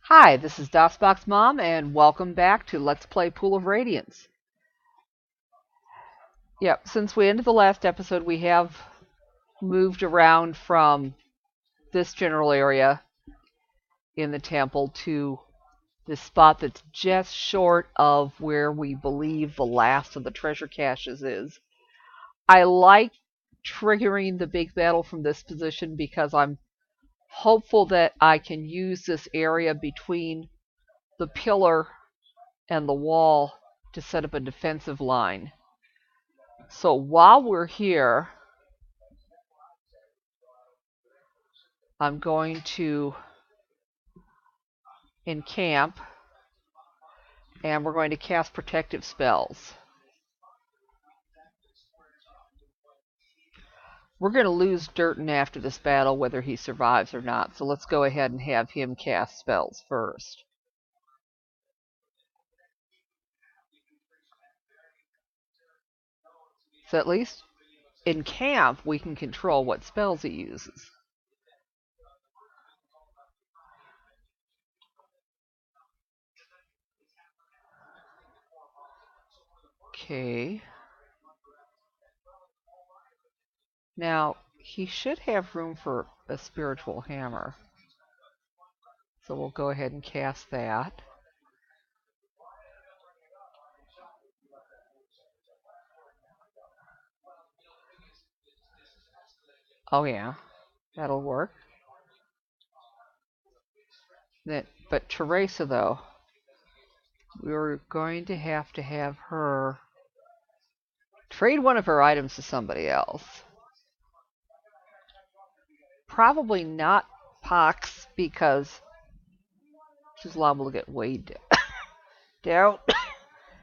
Hi, this is DOSBox Mom, and welcome back to Let's Play Pool of Radiance. Yep, since we ended the last episode, we have moved around from this general area in the temple to this spot that's just short of where we believe the last of the treasure caches is. I like triggering the big battle from this position because I'm hopeful that I can use this area between the pillar and the wall to set up a defensive line. So while we're here, I'm going to encamp and we're going to cast protective spells. We're going to lose Dirten after this battle, whether he survives or not, so let's go ahead and have him cast spells first. So at least in camp, we can control what spells he uses. Okay. Now, he should have room for a spiritual hammer. So we'll go ahead and cast that. Oh yeah, that'll work. But Teresa, though, we're going to have her trade one of her items to somebody else. Probably not Pox, because she's liable to get weighed down.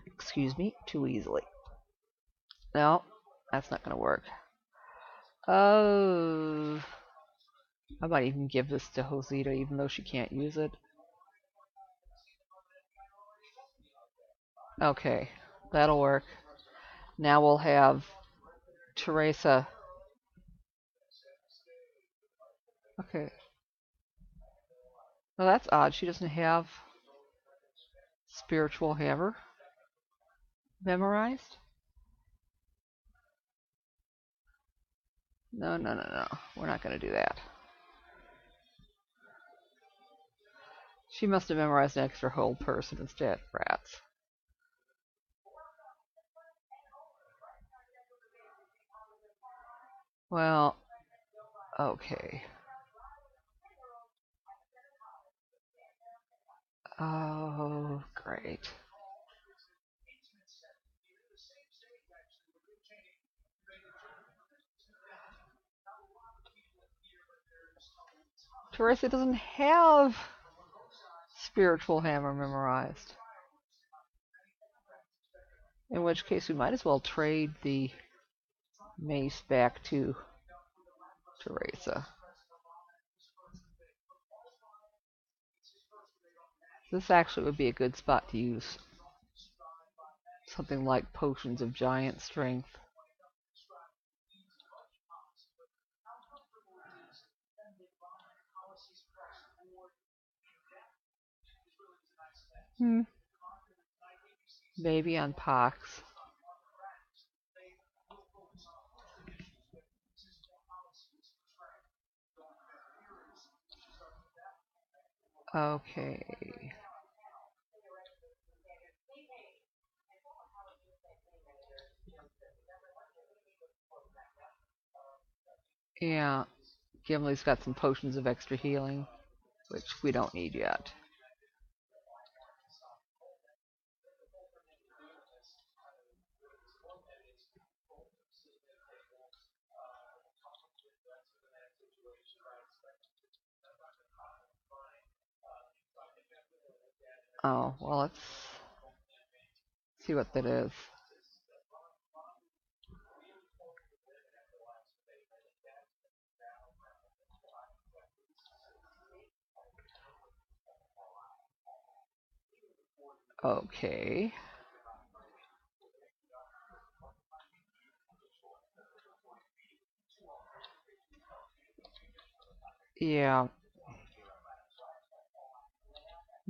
Excuse me, too easily. No, that's not going to work. Oh, I might even give this to Josita, even though she can't use it. Okay, that'll work. Now we'll have Teresa. Okay. Well, that's odd. She doesn't have spiritual hammer memorized. No. We're not going to do that. She must have memorized an extra whole person instead. Rats. Well, okay. Oh, great. Teresa doesn't have spiritual hammer memorized. In which case, we might as well trade the mace back to Teresa. This actually would be a good spot to use something like potions of giant strength. Maybe on Pox. Okay. Yeah, Gimli's got some potions of extra healing, which we don't need yet. Oh, well, let's see what that is. Okay. Yeah.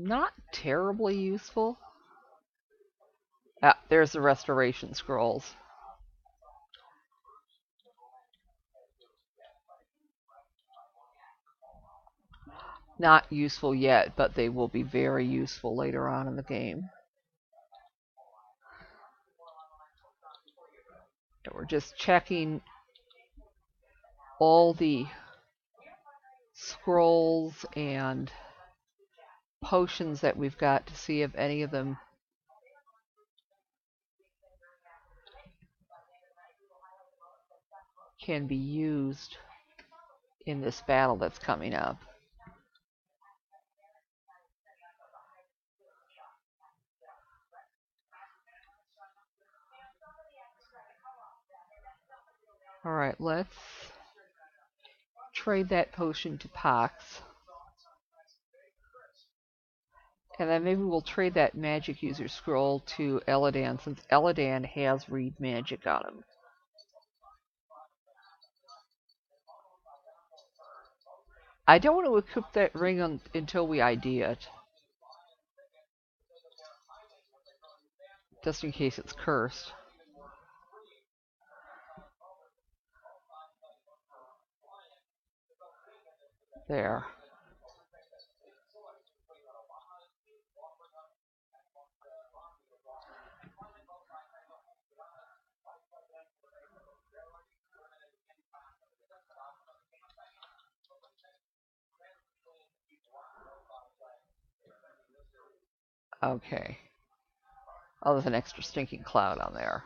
Not terribly useful. Ah, there's the restoration scrolls. Not useful yet, but they will be very useful later on in the game. And we're just checking all the scrolls and potions that we've got to see if any of them can be used in this battle that's coming up. Alright, let's trade that potion to Pox. And then maybe we'll trade that magic user scroll to Eladan, since Eladan has read magic on him. I don't want to equip that ring until we ID it. Just in case it's cursed. There. Okay. Oh, there's an extra stinking cloud on there,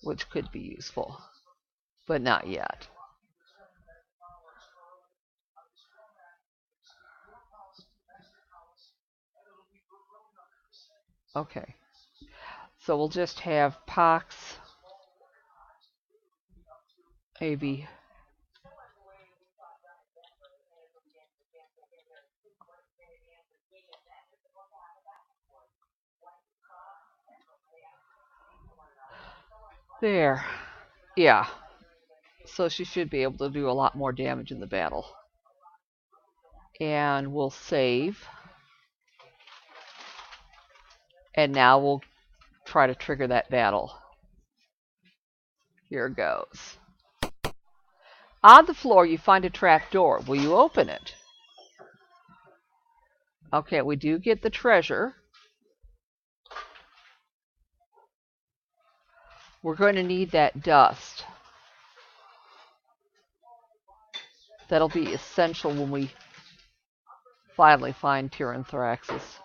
which could be useful, but not yet. Okay. So we'll just have Pox, maybe. There. Yeah. So she should be able to do a lot more damage in the battle. And we'll save. And now we'll try to trigger that battle. Here goes. On the floor you find a trap door. Will you open it? Okay, we do get the treasure. We're going to need that dust. That'll be essential when we finally find Tyranthraxis.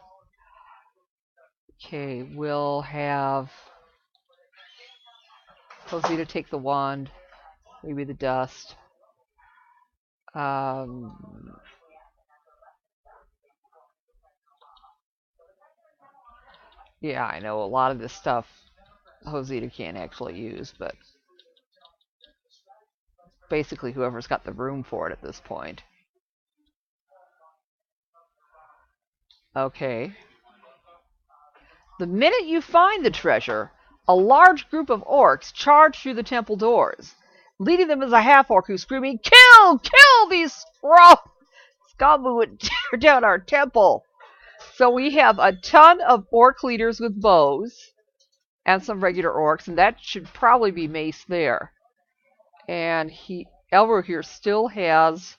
Okay, we'll have Rosita take the wand, maybe the dust. Yeah, I know a lot of this stuff Rosita can't actually use, but basically whoever's got the room for it at this point. Okay. The minute you find the treasure, a large group of orcs charge through the temple doors. Leading them is a half-orc who's screaming, "Kill! Kill these scum who would tear down our temple!" So we have a ton of orc leaders with bows and some regular orcs, and that should probably be Mace there. And Elro here still has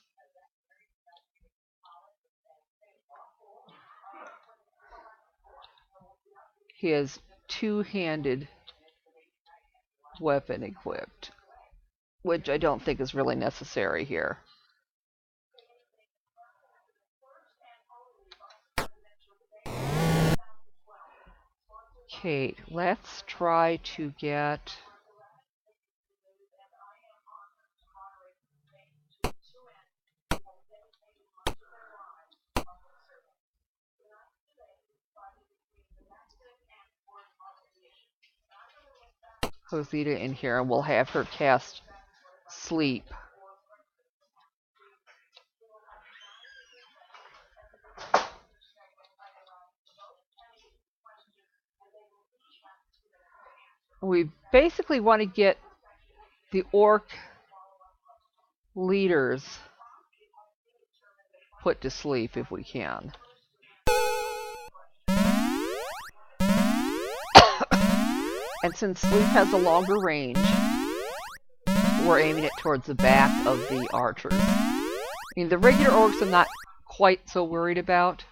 his two-handed weapon equipped, which I don't think is really necessary here. Okay, let's try to get Rosita in here, and we'll have her cast Sleep. We basically want to get the orc leaders put to sleep if we can. And since Sleep has a longer range, we're aiming it towards the back of the archers. I mean, the regular orcs I'm not quite so worried about.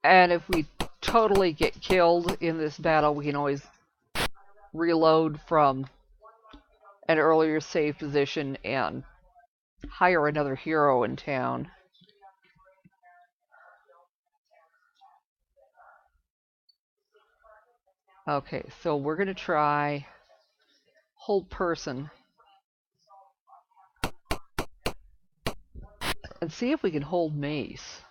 And if we totally get killed in this battle, we can always reload from an earlier save position and hire another hero in town. Okay, so we're going to try hold person and see if we can hold Mace.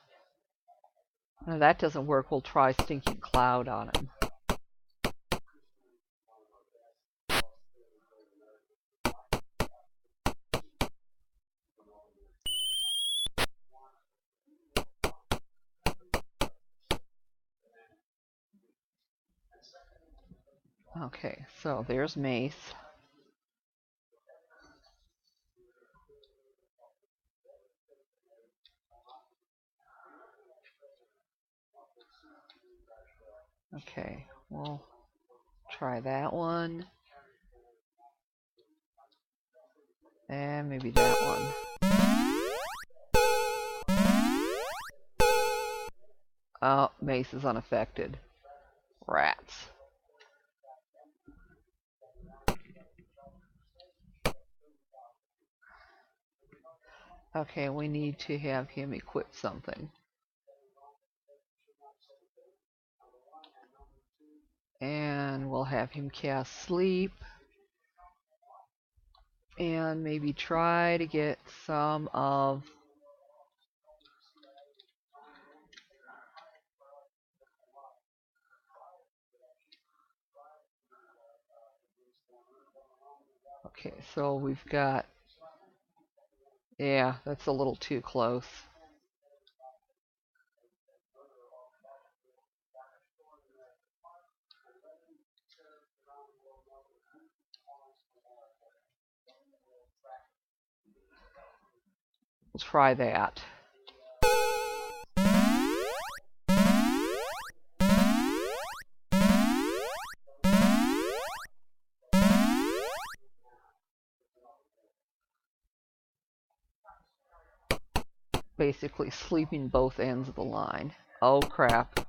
If that doesn't work, we'll try Stinking Cloud on him. Okay, so there's Mace. Okay, we'll try that one. And maybe that one. Oh, Mace is unaffected. Rats. Okay, we need to have him equip something. And we'll have him cast Sleep. And maybe try to get some of... Okay, so we've got... Yeah, that's a little too close. We'll try that. Basically sleeping both ends of the line. Oh crap.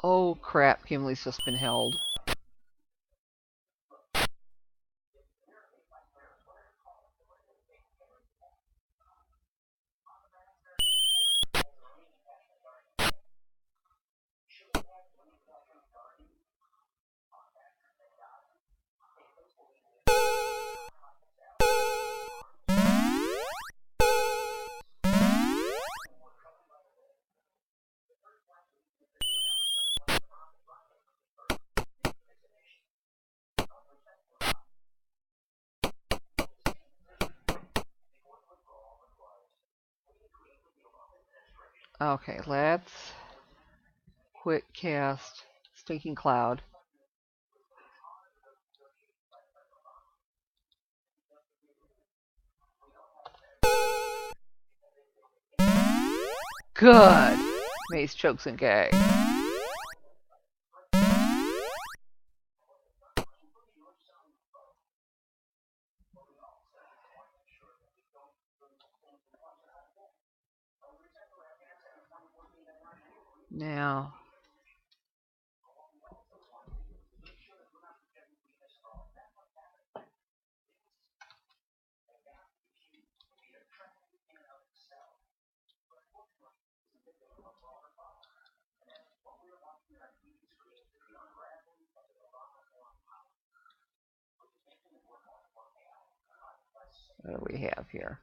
Oh crap, Gimli's just been held. Okay, let's quick cast Stinking Cloud. Good! Mace chokes and gag. Now, What do we have here?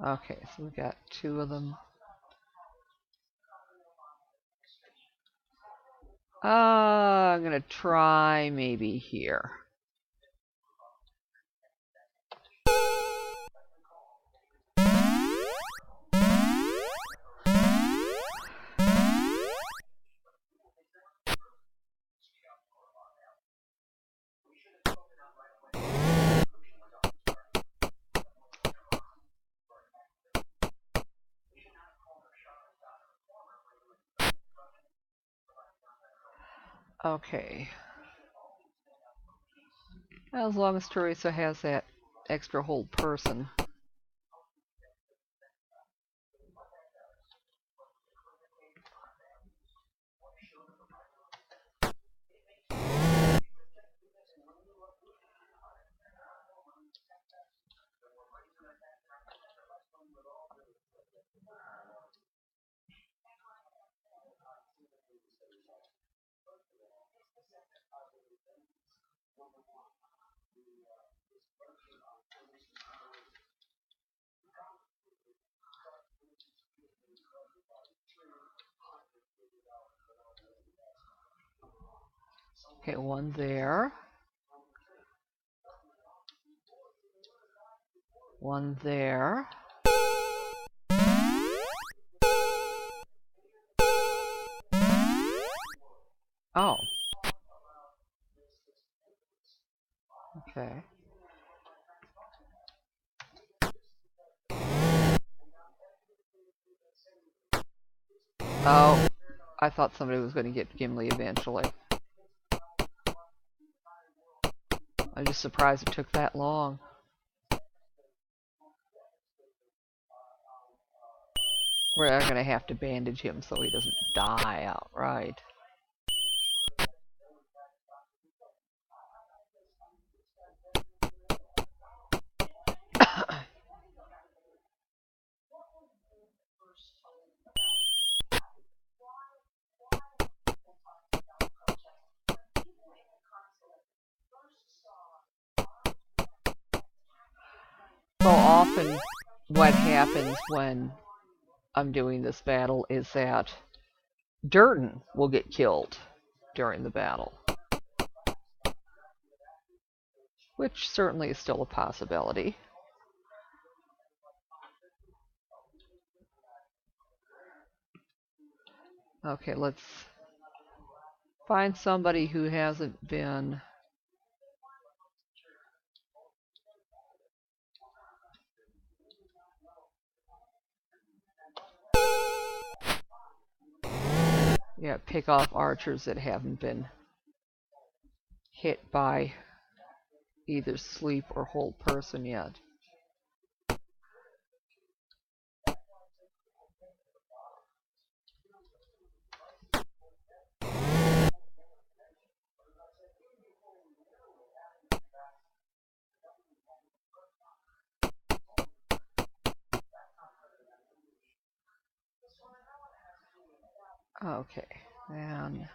Okay, so we got 2 of them. I'm gonna try maybe here. Okay. As long as Teresa has that extra hold person. Okay, 1 there. 1 there. Oh. Okay. Oh, I thought somebody was going to get Gimli eventually. I'm just surprised it took that long. We're going to have to bandage him so he doesn't die outright. So often what happens when I'm doing this battle is that Dirten will get killed during the battle, which certainly is still a possibility. Okay, let's find somebody who hasn't been... Yeah, pick off archers that haven't been hit by either sleep or hold person yet. Okay, and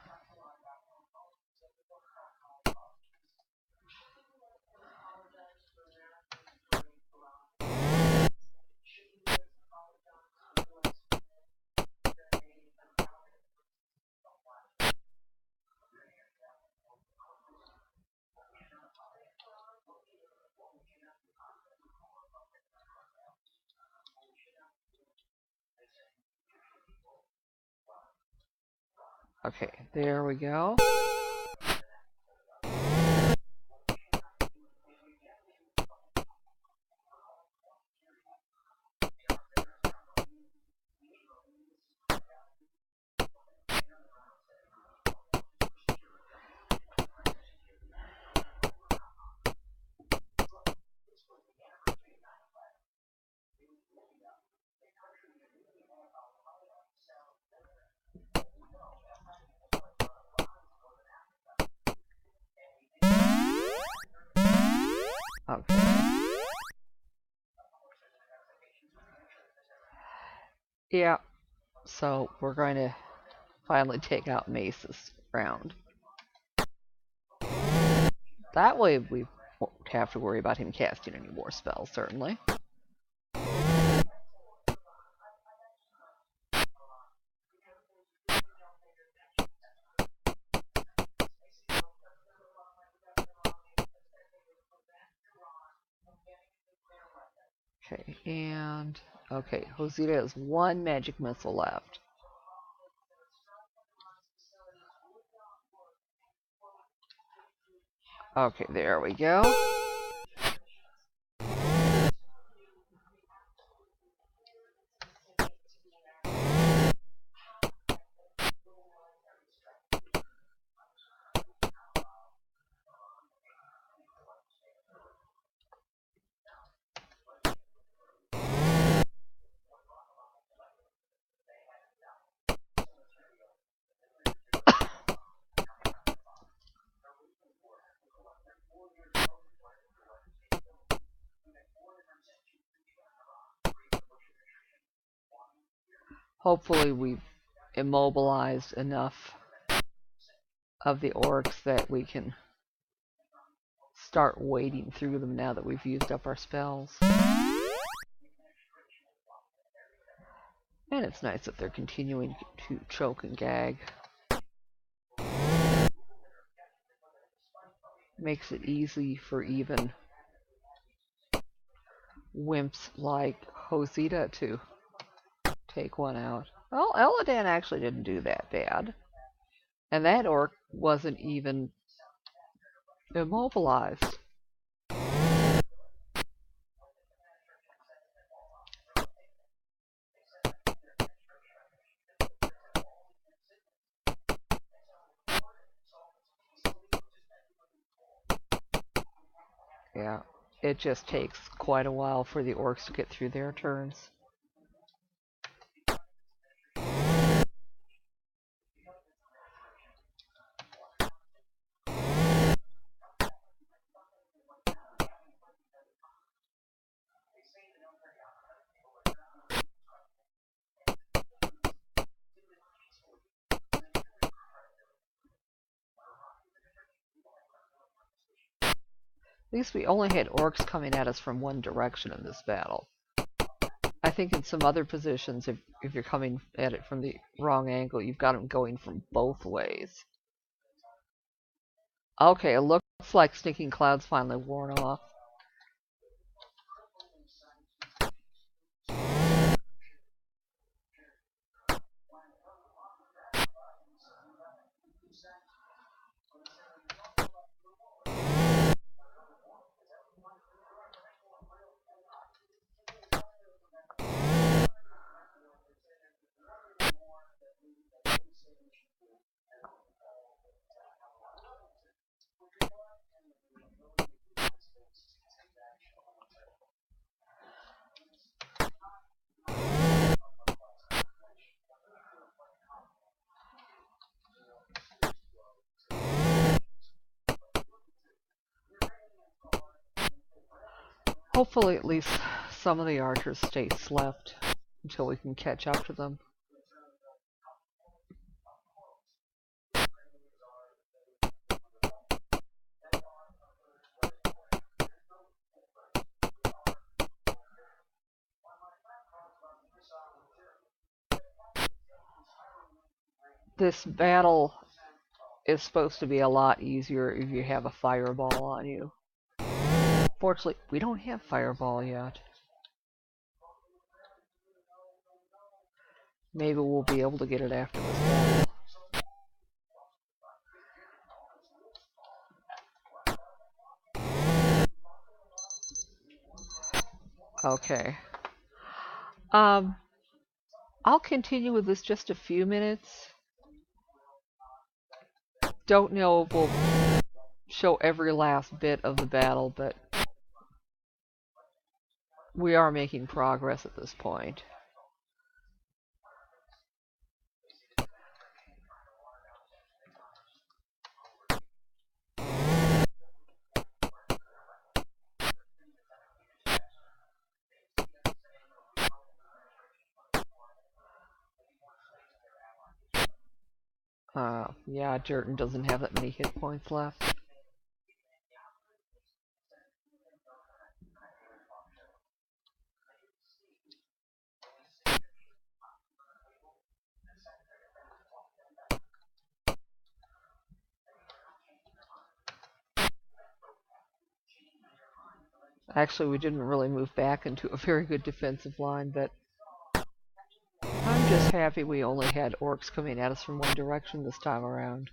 okay, there we go. Okay. Yeah, so we're going to finally take out Mace this round. That way we won't have to worry about him casting any more spells, certainly. Okay, and... Okay, Rosita has one magic missile left. Okay, there we go. Hopefully we've immobilized enough of the orcs that we can start wading through them now that we've used up our spells. And it's nice that they're continuing to choke and gag. Makes it easy for even wimps like Rosita to take one out. Well, Eladan actually didn't do that bad. And that orc wasn't even immobilized. Yeah, it just takes quite a while for the orcs to get through their turns. At least we only had orcs coming at us from one direction in this battle. I think in some other positions, if you're coming at it from the wrong angle, you've got them going from both ways. Okay, it looks like Sneaking Cloud's finally worn off. Hopefully at least some of the archers stay left until we can catch up to them. This battle is supposed to be a lot easier if you have a fireball on you. Fortunately, we don't have fireball yet. Maybe we'll be able to get it after this battle. Okay. I'll continue with this just a few minutes. Don't know if we'll show every last bit of the battle, but we are making progress at this point. Yeah, Dirten doesn't have that many hit points left. Actually, we didn't really move back into a very good defensive line, but I'm just happy we only had orcs coming at us from one direction this time around.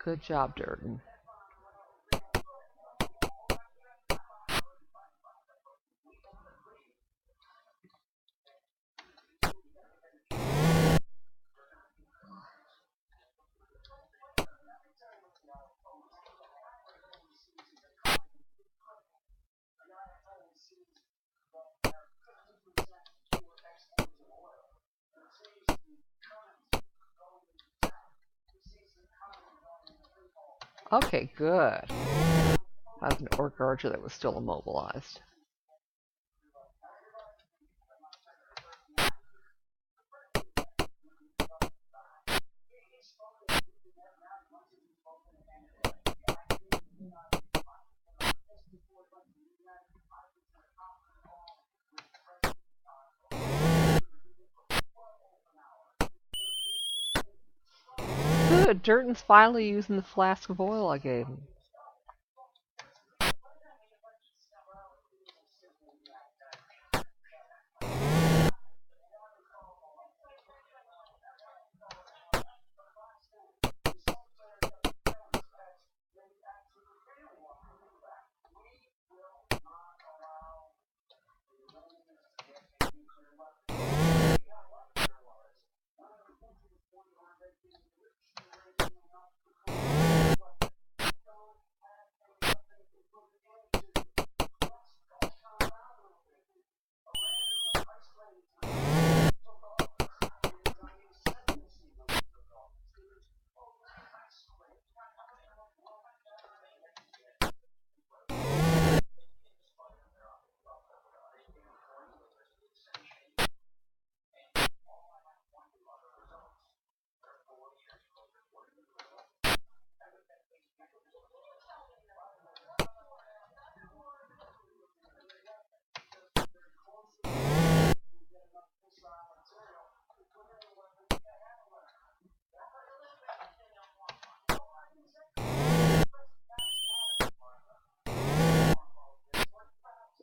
Good job, Dirten. Okay, good. I was an orc archer that was still immobilized. Good, Dirten's finally using the flask of oil I gave him.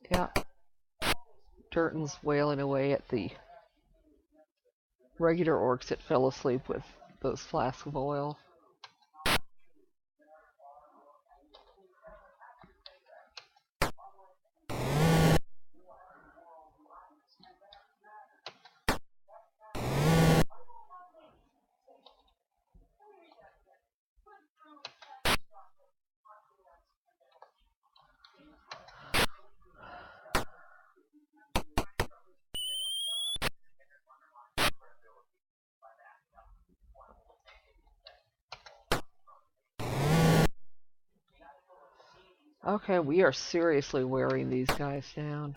Yeah. Dirten's wailing away at the regular orcs that fell asleep with those flasks of oil. Okay, we are seriously wearing these guys down.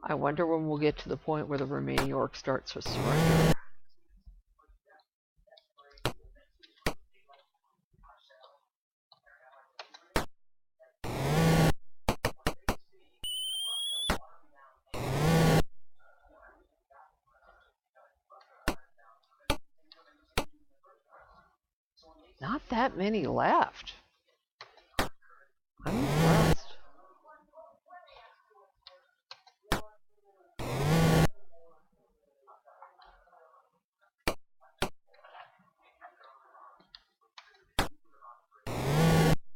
I wonder when we'll get to the point where the remaining orc starts to surrender. Not that many left. I'm impressed.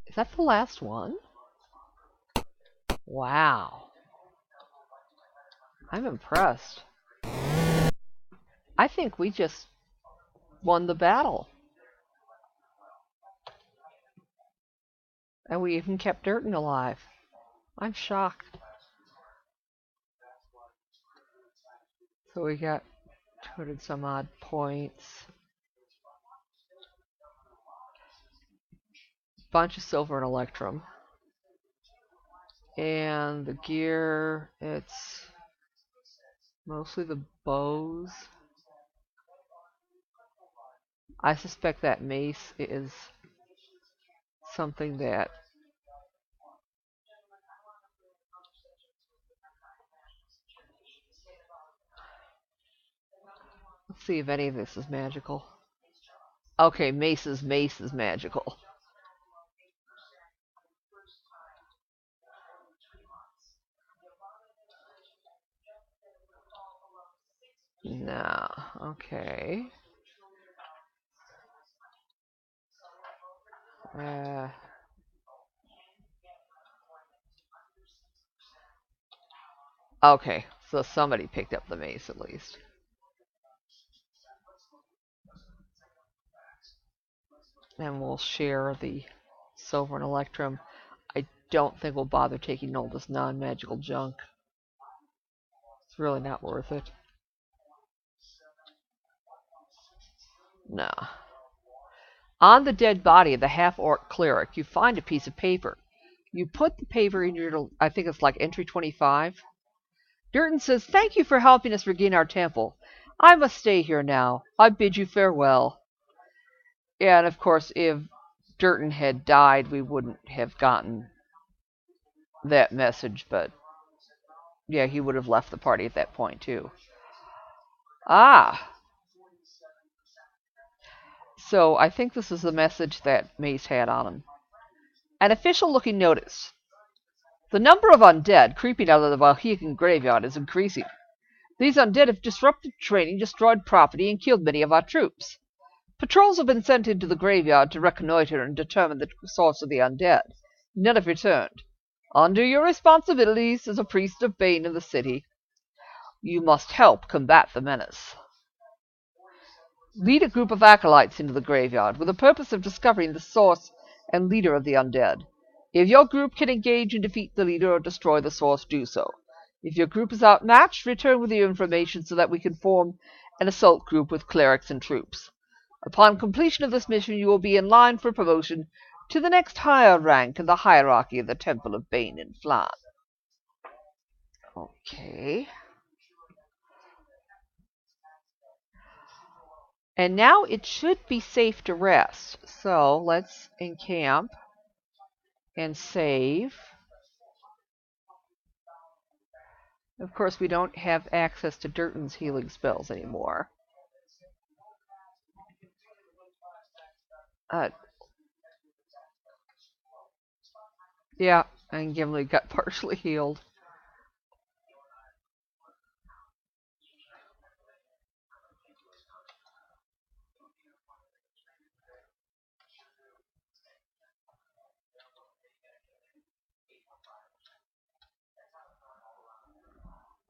Is that the last one? Wow. I'm impressed. I think we just won the battle. And we even kept Dirten alive. I'm shocked. So we got 200 some odd points. Bunch of silver and electrum. And the gear, it's mostly the bows. I suspect that mace is something that let's see if any of this is magical. Okay, Mace's mace is magical. No, okay. Okay, so somebody picked up the mace at least. And we'll share the silver and electrum. I don't think we'll bother taking all this non-magical junk. It's really not worth it. No. On the dead body of the half-orc cleric, you find a piece of paper. You put the paper in your, I think it's like entry 25. Dirten says, "Thank you for helping us regain our temple. I must stay here now. I bid you farewell." Yeah, and of course, if Dirten had died, we wouldn't have gotten that message, but yeah, he would have left the party at that point, too. Ah! So, I think this is the message that Mace had on him. An official-looking notice. The number of undead creeping out of the Valhegan graveyard is increasing. These undead have disrupted training, destroyed property, and killed many of our troops. Patrols have been sent into the graveyard to reconnoiter and determine the source of the undead. None have returned. Under your responsibilities as a priest of Bane in the city, you must help combat the menace. Lead a group of acolytes into the graveyard with the purpose of discovering the source and leader of the undead. If your group can engage and defeat the leader or destroy the source, do so. If your group is outmatched, return with your information so that we can form an assault group with clerics and troops. Upon completion of this mission, you will be in line for promotion to the next higher rank in the hierarchy of the Temple of Bane in Flan. Okay. And now it should be safe to rest. So let's encamp and save. Of course, we don't have access to Dirten's healing spells anymore. Yeah, and Gimli got partially healed.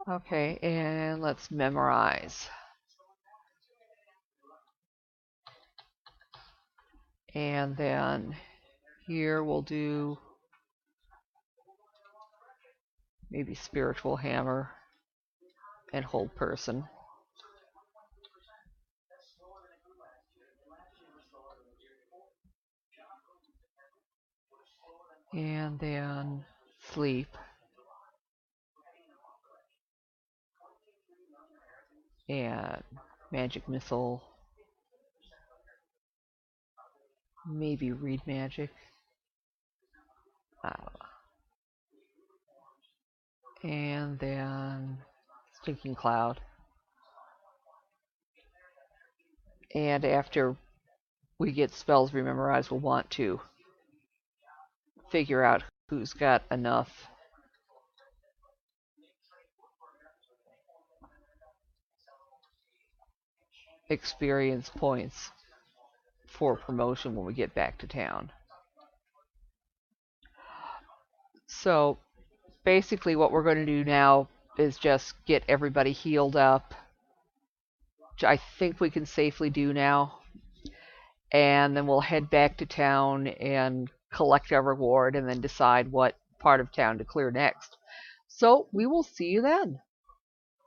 Okay, and let's memorize. And then here we'll do maybe spiritual hammer and hold person. And then sleep. And magic missile. Maybe read magic. And then stinking cloud. And after we get spells rememorized, we'll want to figure out who's got enough experience points for promotion when we get back to town. So basically what we're going to do now is just get everybody healed up, which I think we can safely do now. And then we'll head back to town and collect our reward and then decide what part of town to clear next. So we will see you then.